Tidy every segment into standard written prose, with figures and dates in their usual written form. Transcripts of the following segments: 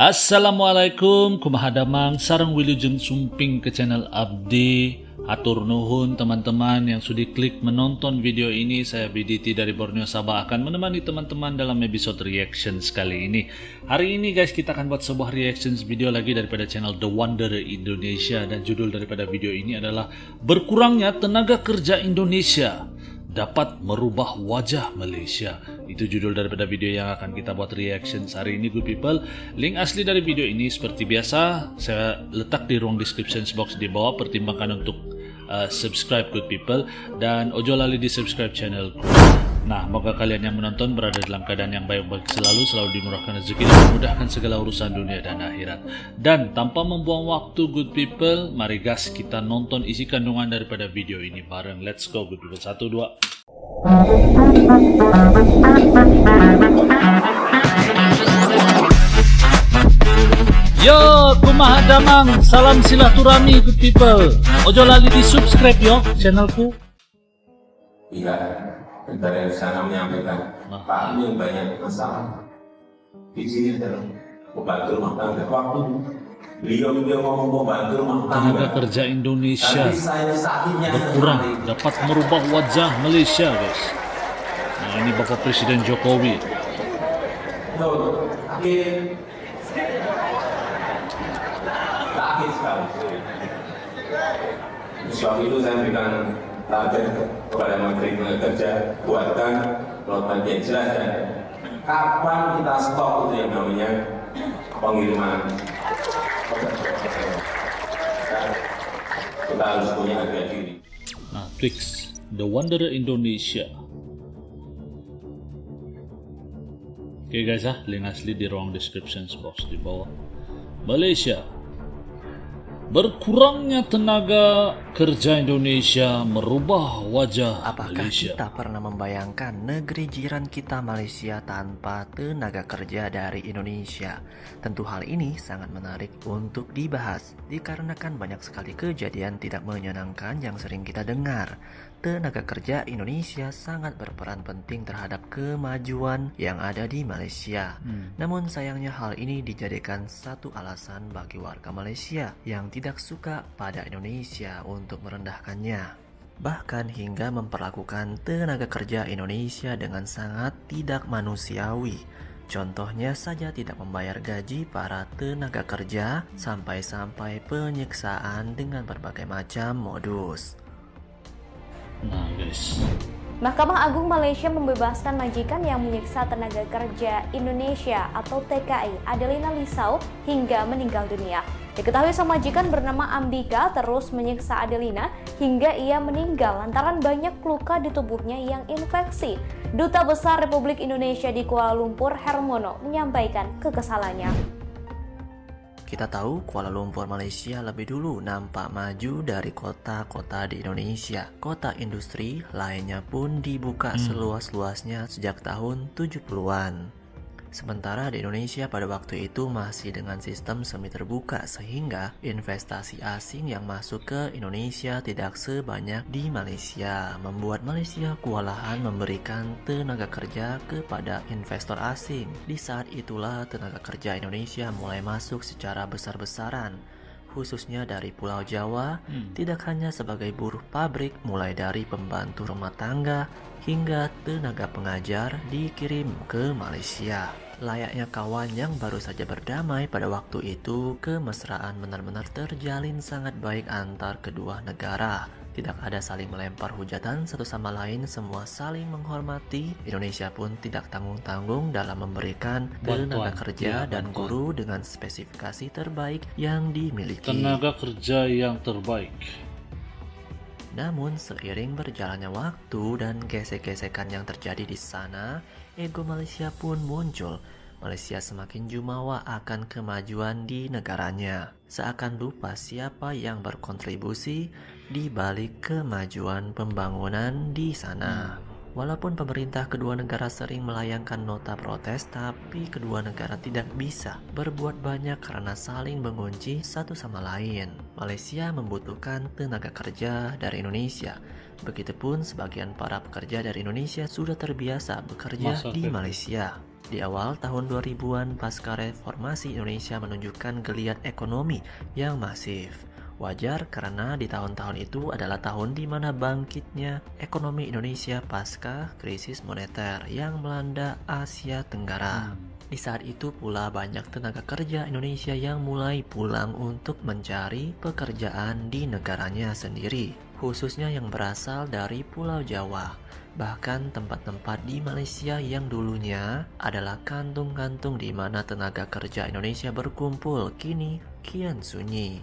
Assalamualaikum, kumaha damang sareng wilujeng sumping ke channel Abdi. Hatur nuhun teman-teman yang sudah klik menonton video ini. Saya BDT dari Borneo Sabah akan menemani teman-teman dalam episode reaction kali ini. Hari ini guys, kita akan buat sebuah reaction video lagi daripada channel The Wanderer Indonesia. Dan judul daripada video ini adalah Berkurangnya Tenaga Kerja Indonesia Dapat Merubah Wajah Malaysia. Itu judul daripada video yang akan kita buat reaction hari ini, good people. Link asli dari video ini seperti biasa saya letak di ruang description box di bawah. Pertimbangkan untuk subscribe, good people, dan ojo lali di subscribe channelku. Nah, moga kalian yang menonton berada dalam keadaan yang baik-baik selalu dimurahkan rezeki dan memudahkan segala urusan dunia dan akhirat. Dan tanpa membuang waktu, good people, mari gas kita nonton isi kandungan daripada video ini bareng. Let's go, good people. 1, 2. Yo, kumaha damang, salam silaturahmi, good people. Ojo lali di subscribe yo channelku. Iya, dari sana menyampaikan Pak Amin banyak masalah di sini dalam membantu rumah tangga. Waktu beliau ngomong membantu rumah tangga, tenaga kerja Indonesia berkurang dapat merubah wajah Malaysia, guys. Nah, ini Bapak Presiden Jokowi. Sakit sekali. Sebab itu saya berikan target kepada Menteri Tenaga Kerja, buatkan roadmap yang jelas dan kapan kita stop itu yang namanya pengiriman. Kita harus punya harga diri. Nah, fix The Wanderer Indonesia. Oke guys, link asli di ruang description box di bawah. Malaysia. Berkurangnya tenaga kerja Indonesia merubah wajah Apakah Malaysia. kita pernah membayangkan negeri jiran kita Malaysia tanpa tenaga kerja dari Indonesia? Tentu hal ini sangat menarik untuk dibahas dikarenakan banyak sekali kejadian tidak menyenangkan yang sering kita dengar. Tenaga kerja Indonesia sangat berperan penting terhadap kemajuan yang ada di Malaysia. Namun sayangnya hal ini dijadikan satu alasan bagi warga Malaysia yang tidak suka pada Indonesia untuk merendahkannya. Bahkan hingga memperlakukan tenaga kerja Indonesia dengan sangat tidak manusiawi. Contohnya saja tidak membayar gaji para tenaga kerja, sampai-sampai penyiksaan dengan berbagai macam modus. Nah guys, Mahkamah Agung Malaysia membebaskan majikan yang menyiksa tenaga kerja Indonesia atau TKI Adelina Lisau hingga meninggal dunia. Diketahui sang majikan bernama Ambika terus menyiksa Adelina hingga ia meninggal lantaran banyak luka di tubuhnya yang infeksi. Duta Besar Republik Indonesia di Kuala Lumpur, Hermono, menyampaikan kekesalannya. Kita tahu Kuala Lumpur Malaysia lebih dulu nampak maju dari kota-kota di Indonesia. Kota industri lainnya pun dibuka seluas-luasnya sejak tahun 70-an. Sementara di Indonesia pada waktu itu masih dengan sistem semi terbuka sehingga investasi asing yang masuk ke Indonesia tidak sebanyak di Malaysia, membuat Malaysia kewalahan memberikan tenaga kerja kepada investor asing. Di saat itulah tenaga kerja Indonesia mulai masuk secara besar-besaran, khususnya dari Pulau Jawa, tidak hanya sebagai buruh pabrik, mulai dari pembantu rumah tangga hingga tenaga pengajar dikirim ke Malaysia. Layaknya kawan yang baru saja berdamai pada waktu itu, kemesraan benar-benar terjalin sangat baik antar kedua negara. Tidak ada saling melempar hujatan satu sama lain, semua saling menghormati. Indonesia pun tidak tanggung-tanggung dalam memberikan tenaga kerja dan guru dengan spesifikasi terbaik yang dimiliki. tenaga kerja yang terbaik. Namun seiring berjalannya waktu dan gesek-gesekan yang terjadi di sana, ego Malaysia pun muncul. Malaysia semakin jumawa akan kemajuan di negaranya. Seakan lupa siapa yang berkontribusi di balik kemajuan pembangunan di sana. Walaupun pemerintah kedua negara sering melayangkan nota protes, tapi kedua negara tidak bisa berbuat banyak karena saling mengunci satu sama lain. Malaysia membutuhkan tenaga kerja dari Indonesia. Begitupun sebagian para pekerja dari Indonesia sudah terbiasa bekerja di Malaysia. Di awal tahun 2000-an pasca reformasi Indonesia menunjukkan geliat ekonomi yang masif. Wajar karena di tahun-tahun itu adalah tahun di mana bangkitnya ekonomi Indonesia pasca krisis moneter yang melanda Asia Tenggara. Di saat itu pula banyak tenaga kerja Indonesia yang mulai pulang untuk mencari pekerjaan di negaranya sendiri, khususnya yang berasal dari Pulau Jawa. Bahkan tempat-tempat di Malaysia yang dulunya adalah kantung-kantung di mana tenaga kerja Indonesia berkumpul, kini kian sunyi.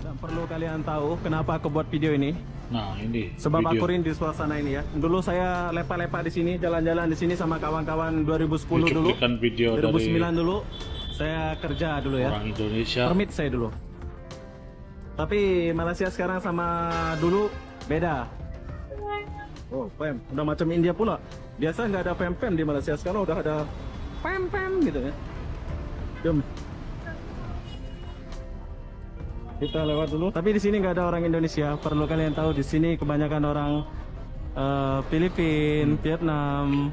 Dan perlu kalian tahu kenapa aku buat video ini. Nah, ini Sebab video. aku rindu suasana ini ya. Dulu saya lepak-lepak di sini, jalan-jalan di sini sama kawan-kawan 2010 dulu. Cuplikan video 2009 dari dulu. Saya kerja dulu ya. orang Indonesia. Permit saya dulu. Tapi Malaysia sekarang sama dulu beda. Oh, pem. Udah macam India pula. Biasa nggak ada pem-pem di Malaysia. Sekarang udah ada pem-pem gitu ya. Jom. Kita lewat dulu. Tapi di sini nggak ada orang Indonesia. Perlu kalian tahu di sini kebanyakan orang Filipina, Vietnam.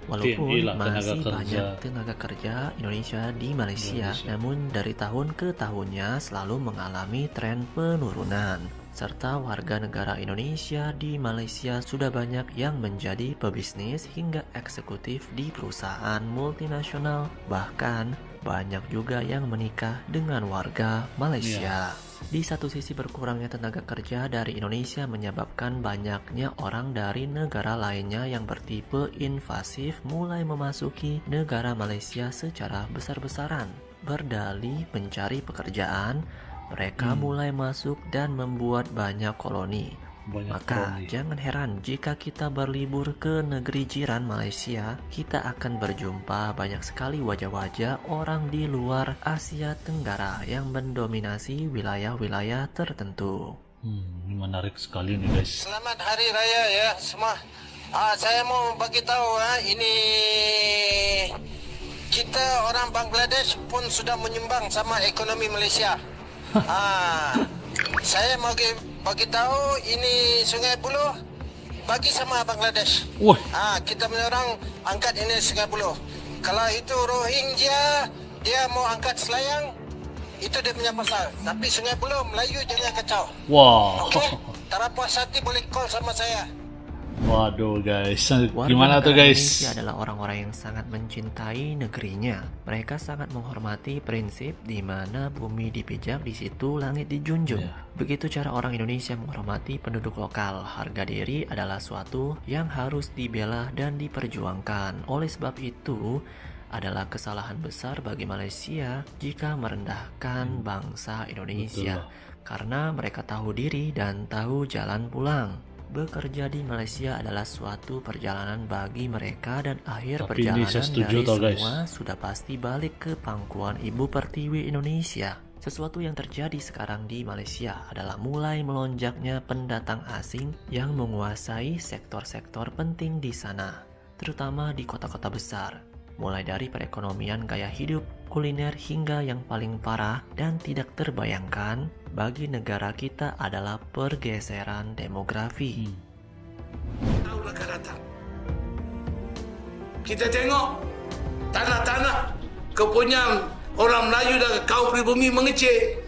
Walaupun Inilah tenaga masih kerja. banyak tenaga kerja Indonesia di Malaysia, namun dari tahun ke tahunnya selalu mengalami tren penurunan. Serta warga negara Indonesia di Malaysia sudah banyak yang menjadi pebisnis hingga eksekutif di perusahaan multinasional. Bahkan banyak juga yang menikah dengan warga Malaysia. Di satu sisi berkurangnya tenaga kerja dari Indonesia menyebabkan banyaknya orang dari negara lainnya yang bertipe invasif mulai memasuki negara Malaysia secara besar-besaran. Berdalih mencari pekerjaan, mereka mulai masuk dan membuat banyak koloni. Maka jangan heran jika kita berlibur ke negeri jiran Malaysia, kita akan berjumpa banyak sekali wajah-wajah orang di luar Asia Tenggara yang mendominasi wilayah-wilayah tertentu. Ini menarik sekali nih guys. Selamat Hari Raya ya semua. Saya mau bagi tahu ini kita orang Bangladesh pun sudah menyumbang sama ekonomi Malaysia. Saya mau bagi tahu ini Sungai Buloh bagi sama Bangladesh. Wah, Kita punya orang angkat ini Sungai Buloh. Kalau itu Rohingya dia mau angkat Selayang, itu dia punya pasal. Tapi Sungai Buloh Melayu jangan kacau. wow. Okey? Tak puas hati boleh call sama saya. Waduh guys, Warga gimana tuh negara guys? Indonesia adalah orang-orang yang sangat mencintai negerinya. Mereka sangat menghormati prinsip di mana bumi dipijak, di situ langit dijunjung. Begitu cara orang Indonesia menghormati penduduk lokal. Harga diri adalah suatu yang harus dibela dan diperjuangkan. Oleh sebab itu, adalah kesalahan besar bagi Malaysia jika merendahkan bangsa Indonesia. Karena mereka tahu diri dan tahu jalan pulang. Bekerja di Malaysia adalah suatu perjalanan bagi mereka dan akhir Tapi ini perjalanan saya setuju dari tau, guys. semua sudah pasti balik ke pangkuan Ibu Pertiwi Indonesia. Sesuatu yang terjadi sekarang di Malaysia adalah mulai melonjaknya pendatang asing yang menguasai sektor-sektor penting di sana, terutama di kota-kota besar. Mulai dari perekonomian, gaya hidup, kuliner, hingga yang paling parah dan tidak terbayangkan bagi negara kita adalah pergeseran demografi. Tahu negara datang. Kita tengok tanah-tanah kepunyaan orang Melayu dan kaum pribumi mengecil.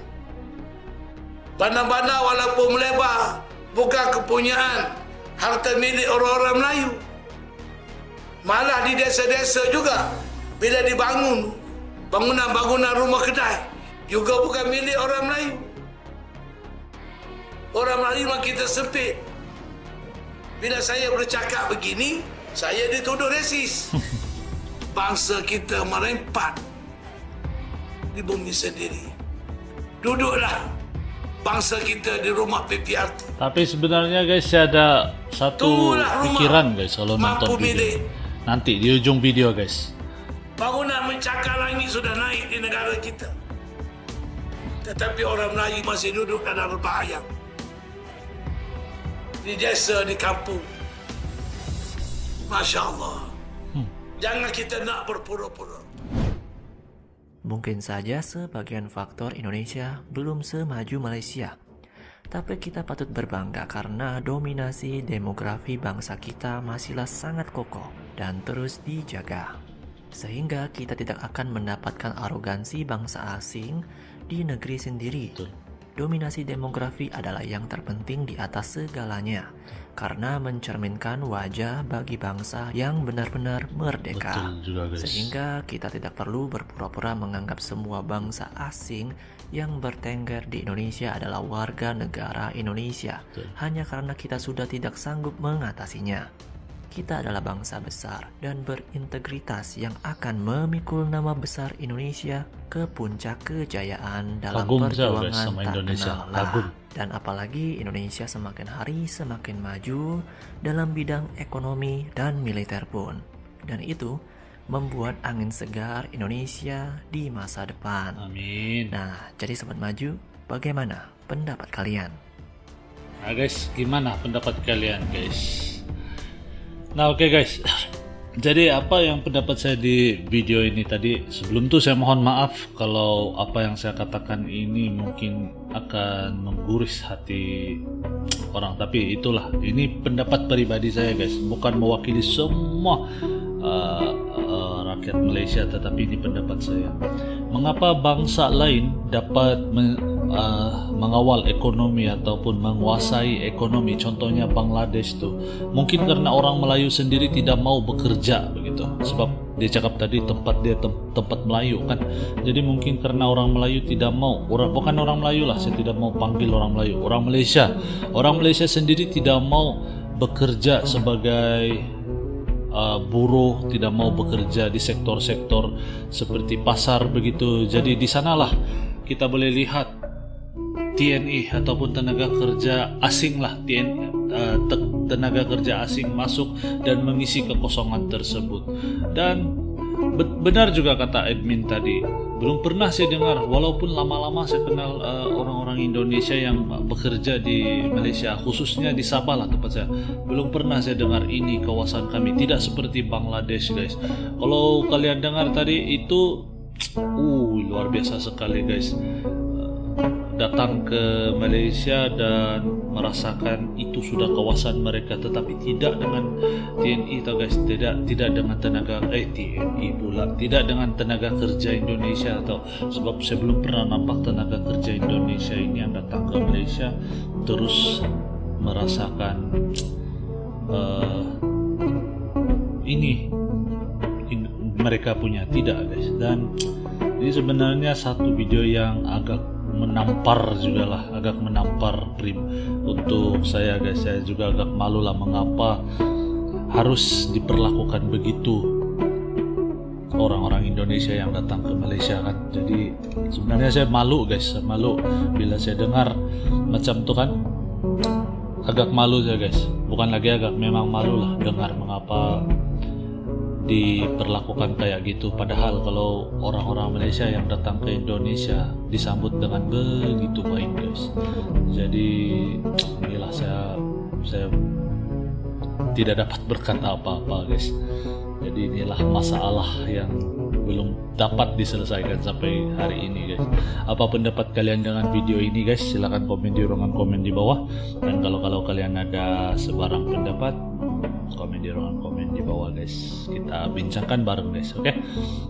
Bandar-bandar walaupun melebar bukan kepunyaan harta milik orang-orang Melayu. Malah di desa-desa juga bila dibangun bangunan-bangunan rumah kedai juga bukan milik orang Melayu. Orang Melayu memang kita sempit. Bila saya bercakap begini, saya dituduh resis. Bangsa kita merempat di bumi sendiri. Duduklah bangsa kita di rumah PPRT. Tapi sebenarnya guys, saya ada satu Tunggulah rumah pikiran guys kalau nonton mampu video. milik. Nanti di ujung video guys. Bangunan mencakar langit sudah naik di negara kita. Tetapi orang Melayu masih duduk dalam berbahaya. Di desa, di kampung. Masya Allah. Jangan kita nak berpura-pura. Mungkin saja sebagian faktor Indonesia belum semaju Malaysia. Tapi kita patut berbangga karena dominasi demografi bangsa kita masihlah sangat kokoh dan terus dijaga. Sehingga kita tidak akan mendapatkan arogansi bangsa asing di negeri sendiri. Dominasi demografi adalah yang terpenting di atas segalanya karena mencerminkan wajah bagi bangsa yang benar-benar merdeka. Betul juga, guys. Sehingga kita tidak perlu berpura-pura menganggap semua bangsa asing yang bertengger di Indonesia adalah warga negara Indonesia hanya karena kita sudah tidak sanggup mengatasinya. Kita adalah bangsa besar dan berintegritas yang akan memikul nama besar Indonesia ke puncak kejayaan dalam Kagum saya, guys, perjuangan sama tak Indonesia. kenal Kagum. lelah. Dan apalagi Indonesia semakin hari semakin maju dalam bidang ekonomi dan militer pun. Dan itu membuat angin segar Indonesia di masa depan. Amin. Nah, jadi Sobat Maju, bagaimana pendapat kalian? Nah guys, gimana pendapat kalian guys? Nah oke guys, jadi apa yang pendapat saya di video ini tadi. Sebelum itu saya mohon maaf kalau apa yang saya katakan ini mungkin akan mengguris hati orang. Tapi itulah, ini pendapat pribadi saya guys, bukan mewakili semua rakyat Malaysia, tetapi ini pendapat saya. Mengapa bangsa lain dapat mengawal ekonomi ataupun menguasai ekonomi, contohnya Bangladesh tuh, mungkin karena orang Melayu sendiri tidak mau bekerja begitu, sebab dia cakap tadi tempat dia tempat Melayu kan, jadi mungkin karena orang Melayu tidak mau, bukan orang Melayu lah, saya tidak mau panggil orang Melayu, orang Malaysia sendiri tidak mau bekerja sebagai buruh, tidak mau bekerja di sektor-sektor seperti pasar begitu. Jadi di sanalah kita boleh lihat TNI ataupun tenaga kerja asing lah, tenaga kerja asing masuk dan mengisi kekosongan tersebut. Dan benar juga kata admin tadi, belum pernah saya dengar, walaupun lama-lama saya kenal orang-orang Indonesia yang bekerja di Malaysia, khususnya di Sabah lah tempat saya, belum pernah saya dengar ini kawasan kami tidak seperti Bangladesh guys. Kalau kalian dengar tadi itu luar biasa sekali guys, datang ke Malaysia dan merasakan itu sudah kawasan mereka, tetapi tidak dengan TNI atau guys, tidak dengan tenaga TNI pula, tidak dengan tenaga kerja Indonesia, atau sebab saya belum pernah nampak tenaga kerja Indonesia ini yang datang ke Malaysia terus merasakan ini mereka punya, tidak guys. Dan ini sebenarnya satu video yang agak menampar juga lah, agak menampar untuk saya guys. Saya juga agak malu lah mengapa harus diperlakukan begitu orang-orang Indonesia yang datang ke Malaysia kan. Jadi sebenarnya saya malu guys, malu bila saya dengar macam itu kan, agak malu saya guys, bukan lagi agak, memang malu lah dengar mengapa diperlakukan kayak gitu. Padahal kalau orang-orang Malaysia yang datang ke Indonesia disambut dengan begitu baik guys. Jadi inilah saya tidak dapat berkata apa-apa guys. Jadi inilah masalah yang belum dapat diselesaikan sampai hari ini guys. Apa pendapat kalian dengan video ini guys? Silahkan komen di ruangan komen di bawah. Dan kalau kalian ada sebarang pendapat, komen di ruangan komen di bawah guys, kita bincangkan bareng guys. Oke.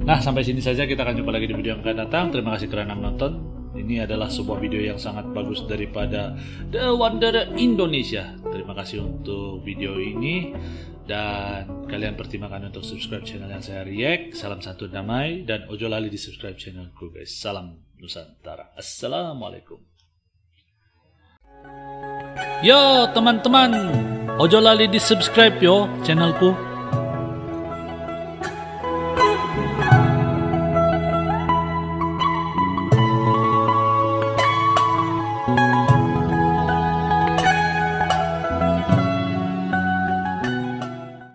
Nah sampai sini saja, kita akan jumpa lagi di video yang akan datang. Terima kasih karena menonton. Ini adalah sebuah video yang sangat bagus daripada The Wanderer Indonesia. Terima kasih untuk video ini, dan kalian pertimbangkan untuk subscribe channel yang saya react. Salam satu damai, dan ojo lali di subscribe channelku guys. Salam Nusantara. Assalamualaikum. Yo teman-teman, ojo lali di subscribe yo channelku.